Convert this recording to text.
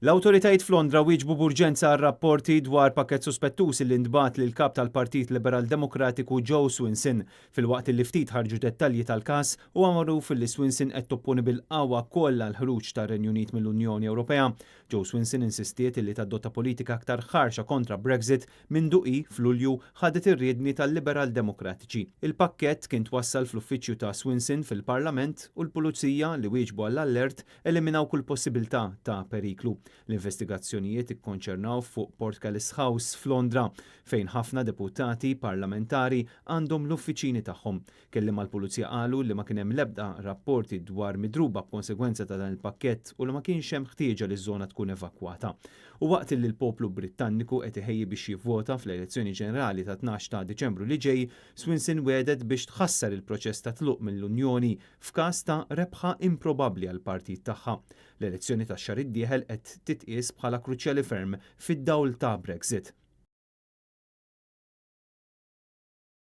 L-awtoritajiet f'Londra wieġbu b'urġenza għar-rapporti dwar pakkett suspettuż li ntbagħat lill-kap tal-Partit Liberal Demokratiku Joe Swinson filwaqt li ftit ħarġu dettalji tal-każ u magħruf li Swinson qed topponi bil-qawwa kollha l-ħruġ tar-Renju Unit mill-Unjoni Ewropea. Joe Swinson insistiet li tadotta politika aktar ħarxa kontra Brexit minn duqi f'Lulju ħadet ir-riedni tal-Liberal Demokratiċi. Il-pakkett kien twassal fl-uffiċċju ta' Swinson fil-Parlament u l-Pulizija li wieġbu għall-allert eliminaw kull possibilità ta' periklu. L-investigazzjonijiet ikkonċernaw fuq Portcullis House f'Londra fejn ħafna deputati parlamentari għandhom l-uffiċini tagħhom. Kellim mal-Pulizija qalu li ma kien hemm l-ebda rapporti dwar midruba b'konsegwenza ta' dan il-pakkett u li ma kienx hemm ħtieġa li ż-żona tkun evakwata. U waqt li l-poplu Britanniku qed iħejji biex jivvota fl-elezzjoni ġenerali ta' 12 ta' Diċembru li ġej, Swinson wedet biex tħassar il-proċess ta' tluq mill-Unjoni f'każ ta' rebħa improbabbli għall-partit tagħha. L-elezzjoni tax-xahar id-dieħel qed titqies bħala kruċjali ferm fid-dawl ta' Brexit.